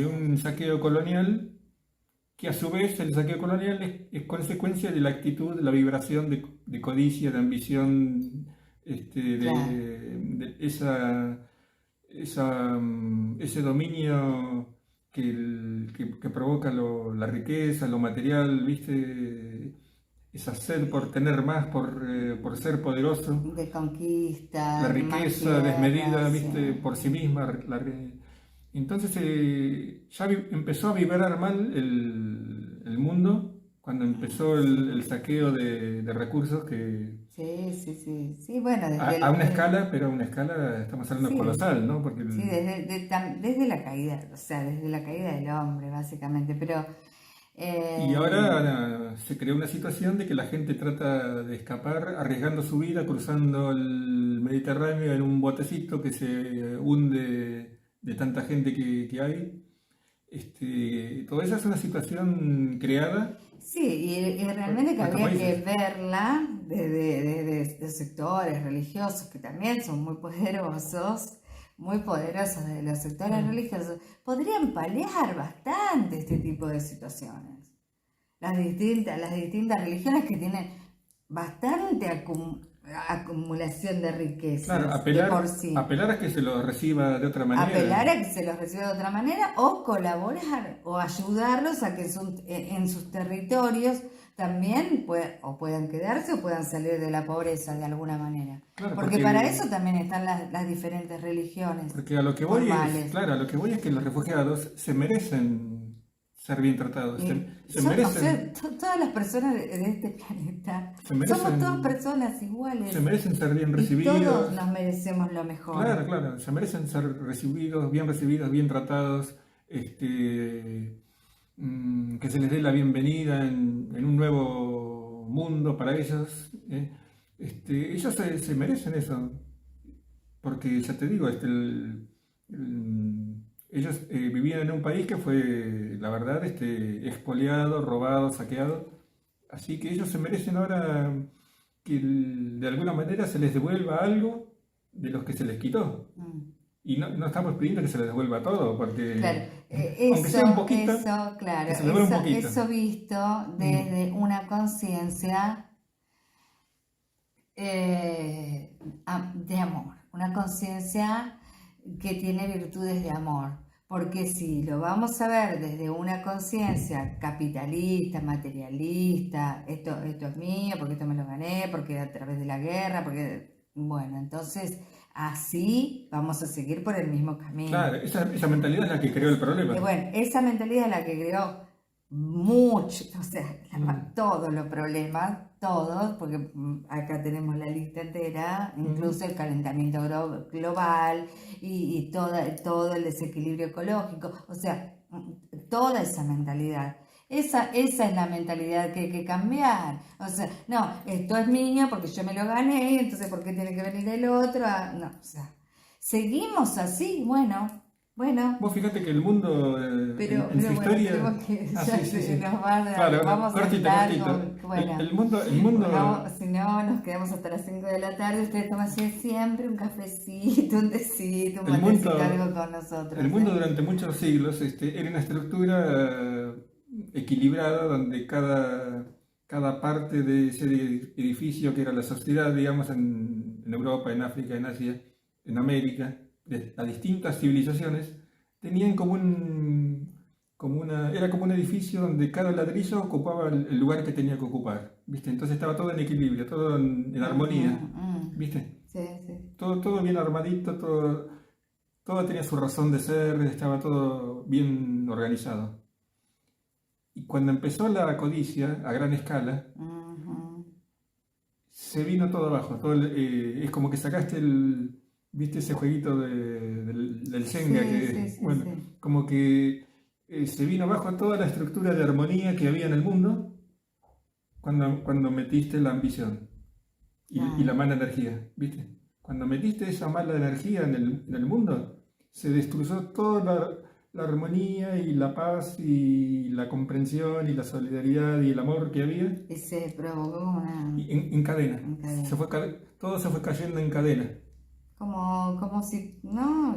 un saqueo colonial, que a su vez el saqueo colonial es consecuencia de la actitud, de la vibración de codicia, de ambición, de ese dominio que provoca la riqueza, lo material, ¿viste? Esa sed por tener más, por ser poderoso. De conquista. La riqueza desmedida, ¿viste? Sí. Por sí misma. Entonces ya empezó a vibrar mal el mundo cuando empezó el saqueo de recursos que... Sí, bueno, a una escala, pero a una escala estamos hablando colosal, ¿no? Porque sí, desde la caída, o sea, desde la caída del hombre, básicamente, pero... Y ahora se creó una situación de que la gente trata de escapar arriesgando su vida, cruzando el Mediterráneo en un botecito que se hunde de tanta gente que hay. Toda esa es una situación creada. Sí, y realmente que habría que verla desde sectores religiosos que también son muy poderosos de los sectores religiosos, podrían paliar bastante este tipo de situaciones. Las distintas religiones que tienen bastante acumulación de riquezas. Claro, apelar a que se los reciba de otra manera. Apelar a que se los reciba de otra manera o colaborar o ayudarlos a que en sus territorios también puedan quedarse o puedan salir de la pobreza de alguna manera. Claro, porque para eso también están las diferentes religiones. Porque a lo que voy es que los refugiados se merecen ser bien tratados. Se merecen, o sea, todas las personas de este planeta somos todas personas iguales. Se merecen ser bien recibidos. Y todos nos merecemos lo mejor. Claro, se merecen ser recibidos, bien tratados, que se les dé la bienvenida en un nuevo mundo para ellos. Ellos se merecen eso, porque ya te digo, ellos vivían en un país que fue, la verdad, expoliado, robado, saqueado, así que ellos se merecen ahora que de alguna manera se les devuelva algo de los que se les quitó. Y no estamos pidiendo que se les devuelva todo, porque claro, aunque sea un poquito, que se devuelva un poquito. Eso visto desde una conciencia de amor, una conciencia que tiene virtudes de amor. Porque si lo vamos a ver desde una conciencia capitalista, materialista, esto es mío, porque esto me lo gané, porque a través de la guerra, bueno, entonces así vamos a seguir por el mismo camino. Claro, esa mentalidad es la que creó el problema. Bueno, esa mentalidad es la que creó mucho, o sea, todos los problemas, todos, porque acá tenemos la lista entera, incluso el calentamiento global y todo el desequilibrio ecológico, o sea, toda esa mentalidad. Esa es la mentalidad que hay que cambiar. O sea, no, esto es mío porque yo me lo gané, entonces ¿por qué tiene que venir el otro? No, o sea, seguimos así, bueno. Vos fíjate que el mundo en su historia... Vamos cortito. Bueno, el mundo... si no, nos quedamos hasta las 5 de la tarde. Ustedes toman siempre un cafecito, un tecito, un matecito, algo con nosotros. El mundo durante muchos siglos era una estructura equilibrada donde cada parte de ese edificio que era la sociedad, digamos, en Europa, en África, en Asia, en América, las distintas civilizaciones tenían como era como un edificio donde cada ladrillo ocupaba el lugar que tenía que ocupar, ¿viste? Entonces estaba todo en equilibrio, todo en armonía, ¿viste? Sí, sí. Todo bien armadito, todo tenía su razón de ser, estaba todo bien organizado. Y cuando empezó la codicia a gran escala, se vino todo abajo. Es como que sacaste ¿viste ese jueguito del Jenga? Bueno, como que se vino abajo toda la estructura de armonía que había en el mundo cuando metiste la ambición y la mala energía, ¿viste? Cuando metiste esa mala energía en el mundo, se destruyó toda la armonía y la paz y la comprensión y la solidaridad y el amor que había. Y se provocó una... En cadena. Todo se fue cayendo en cadena. Como si, ¿no?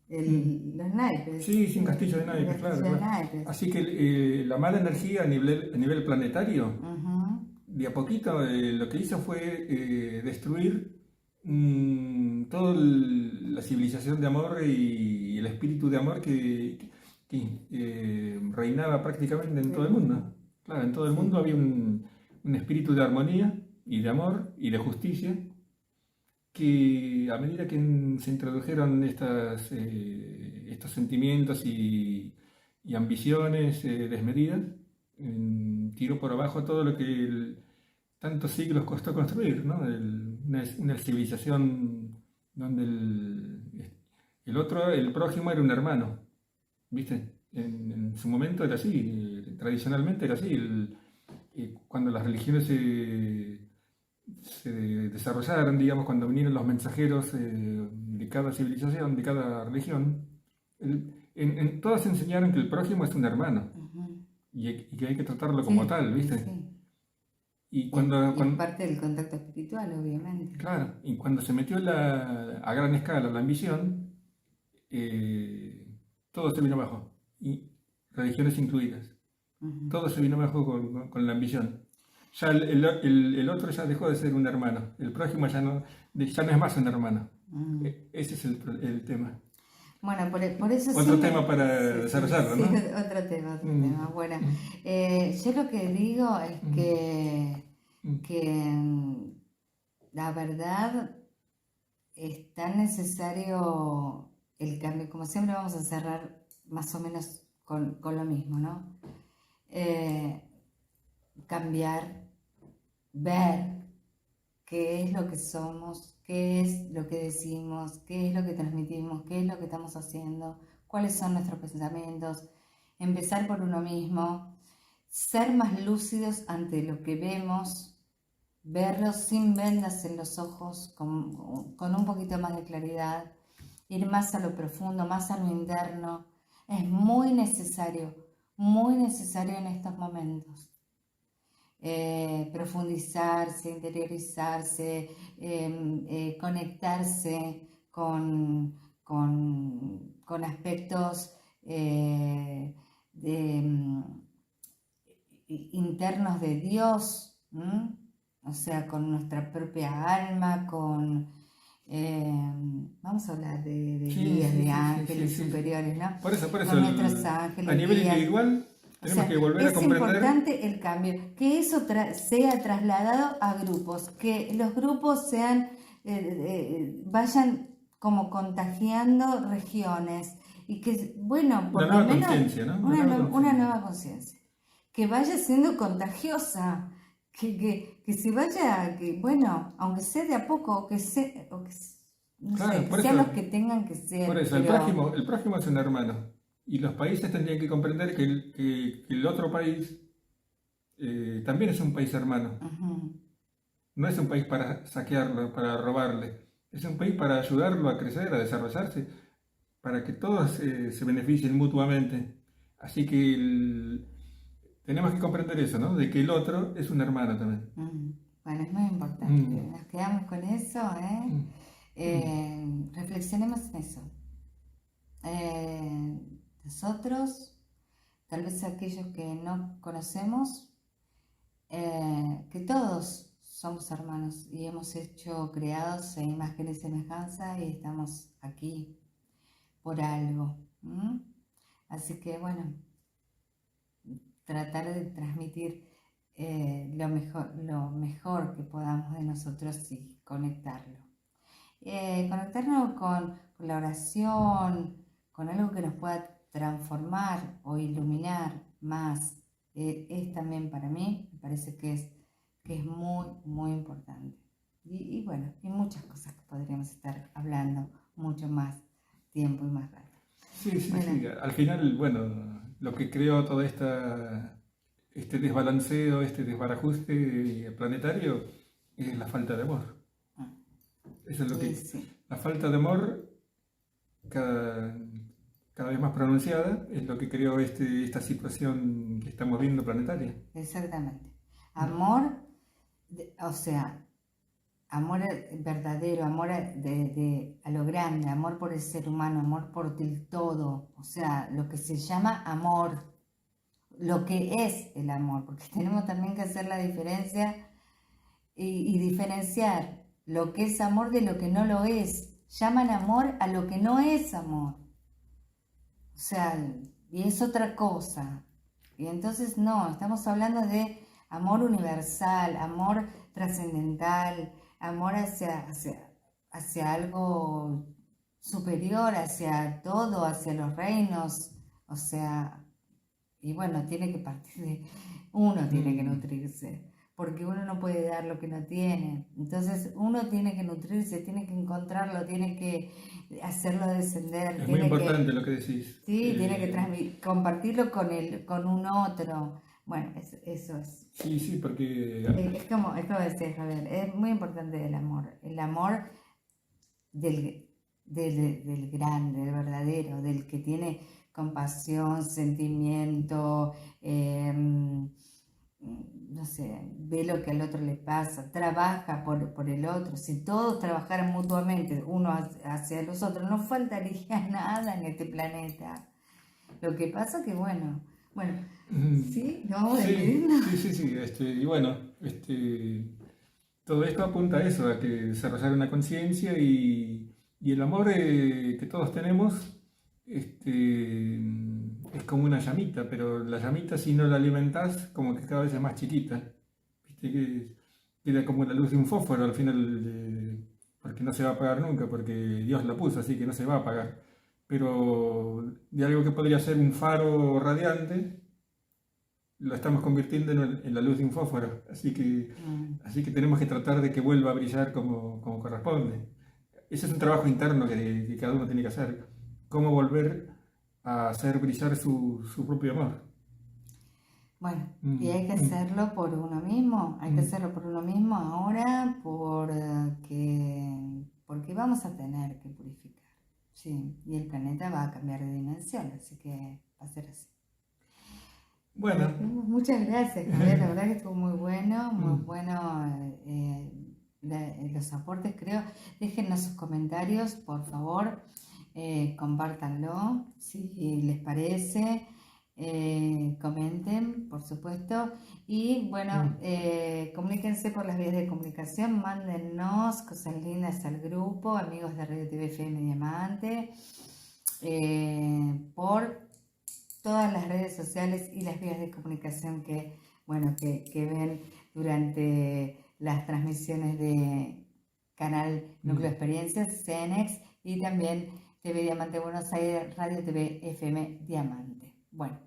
Los naipes. Sí, sin castillo de naipes, claro. Así que la mala energía a nivel planetario, de a poquito lo que hizo fue destruir toda la civilización de amor y el espíritu de amor que reinaba prácticamente en todo el mundo. Claro, en todo el mundo había un espíritu de armonía y de amor y de justicia que a medida que se introdujeron estos sentimientos y ambiciones desmedidas, tiró por abajo todo lo que tantos siglos costó construir, ¿no? Una civilización donde el prójimo era un hermano, ¿viste? En su momento era así, tradicionalmente era así. Cuando las religiones se desarrollaron, digamos, cuando vinieron los mensajeros de cada civilización, de cada religión, todas enseñaron que el prójimo es un hermano y que hay que tratarlo como tal, ¿viste? Sí. Y parte del contacto espiritual, obviamente. Claro, y cuando se metió a gran escala la ambición, todo se vino abajo, y religiones incluidas. Todo se vino abajo con la ambición. Ya el otro ya dejó de ser un hermano, el prójimo ya no es más un hermano. Ese es el tema. Bueno, por eso otro tema para desarrollarlo, ¿no? Sí, otro tema. Bueno, yo lo que digo es que la verdad es tan necesario el cambio. Como siempre vamos a cerrar más o menos con lo mismo, ¿no? Cambiar, ver qué es lo que somos, qué es lo que decimos, qué es lo que transmitimos, qué es lo que estamos haciendo, cuáles son nuestros pensamientos, empezar por uno mismo, ser más lúcidos ante lo que vemos, verlo sin vendas en los ojos, con un poquito más de claridad, ir más a lo profundo, más a lo interno. Es muy necesario en estos momentos. Profundizarse, interiorizarse, conectarse con aspectos internos de Dios, o sea, con nuestra propia alma, vamos a hablar de guías, de ángeles superiores, ¿no? Por eso, con nuestros ángeles. A nivel individual, tenemos que volver a comprender. Es importante el cambio, que eso sea trasladado a grupos, que los grupos vayan como contagiando regiones y que, bueno, por lo menos una nueva conciencia, que vaya siendo contagiosa, que se vaya, que bueno, aunque sea de a poco, que sean los que tengan que ser. Por eso, el prójimo es un hermano. Y los países tendrían que comprender que el otro país también es un país hermano. No es un país para saquearlo, para robarle. Es un país para ayudarlo a crecer, a desarrollarse, para que todos se beneficien mutuamente. Así que tenemos que comprender eso, ¿no? De que el otro es un hermano también. Bueno, es muy importante. Nos quedamos con eso, reflexionemos en eso. Nosotros, tal vez aquellos que no conocemos, que todos somos hermanos y hemos sido creados en imagen y semejanza y estamos aquí por algo. Así que bueno, tratar de transmitir lo mejor que podamos de nosotros y conectarlo. Conectarnos con la oración, con algo que nos pueda transformar o iluminar más, es también para mí, me parece que es muy, muy importante. Y bueno, hay muchas cosas que podríamos estar hablando mucho más tiempo y más rato. Sí. Al final, bueno, lo que creó todo este desbalanceo, este desbarajuste planetario es la falta de amor. Eso es lo que... Sí. La falta de amor cada vez más pronunciada es lo que creó esta situación que estamos viendo planetaria. Exactamente. Amor, o sea, amor verdadero, amor a lo grande, amor por el ser humano, amor por el todo, o sea, lo que se llama amor, lo que es el amor, porque tenemos también que hacer la diferencia y diferenciar lo que es amor de lo que no lo es. Llaman amor a lo que no es amor, o sea, y es otra cosa. Y entonces no, estamos hablando de amor universal, amor trascendental, amor hacia algo superior, hacia todo, hacia los reinos, o sea, y bueno, tiene que partir de uno, tiene que nutrirse, porque uno no puede dar lo que no tiene. Entonces uno tiene que nutrirse, tiene que encontrarlo, tiene que hacerlo descender. Es muy importante lo que decís. Sí, tiene que compartirlo con un otro. Bueno, eso es. Sí, porque... Es como decía Javier, es muy importante el amor del grande, del verdadero, del que tiene compasión, sentimiento, no sé, ve lo que al otro le pasa, trabaja por el otro. Si todos trabajaran mutuamente uno hacia los otros, no faltaría nada en este planeta. Lo que pasa que bueno, sí, no, sí. Y bueno, todo esto apunta a eso, a que desarrollar una conciencia y el amor que todos tenemos es como una llamita, pero la llamita si no la alimentás como que cada vez es más chiquita, ¿viste? Que queda como la luz de un fósforo al final, porque no se va a apagar nunca, porque Dios la puso, así que no se va a apagar. Pero de algo que podría ser un faro radiante, lo estamos convirtiendo en la luz de un fósforo, así que tenemos que tratar de que vuelva a brillar como corresponde. Ese es un trabajo interno que cada uno tiene que hacer, cómo volver a hacer brillar su propio amor. Bueno, y hay que hacerlo por uno mismo, hay que hacerlo por uno mismo ahora, porque vamos a tener que purificar, sí, y el planeta va a cambiar de dimensión, así que va a ser así. Bueno. Muchas gracias, Javier, la verdad que estuvo muy bueno, los aportes, creo. Déjennos sus comentarios, por favor, compártanlo, si les parece, comenten, por supuesto, y bueno, comuníquense por las vías de comunicación, mándennos cosas lindas al grupo, amigos de Radio TV FM Diamante, por todas las redes sociales y las vías de comunicación que ven durante las transmisiones de Canal Núcleo Experiencias, CENEX, y también TV Diamante Buenos Aires, Radio TV FM Diamante. Bueno,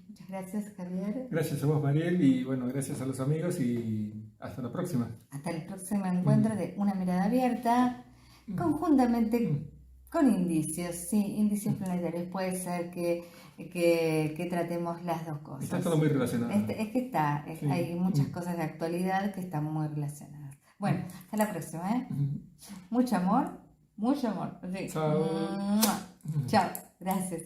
muchas gracias, Javier. Gracias a vos, Mariel, y bueno, gracias a los amigos y hasta la próxima. Hasta el próximo encuentro de Una Mirada Abierta, conjuntamente con indicios, indicios planetarios. Puede ser que tratemos las dos cosas. Está todo muy relacionado. Es que hay muchas cosas de actualidad que están muy relacionadas. Bueno, hasta la próxima, Mucho amor, mucho amor. Sí. Chao. Chao, gracias.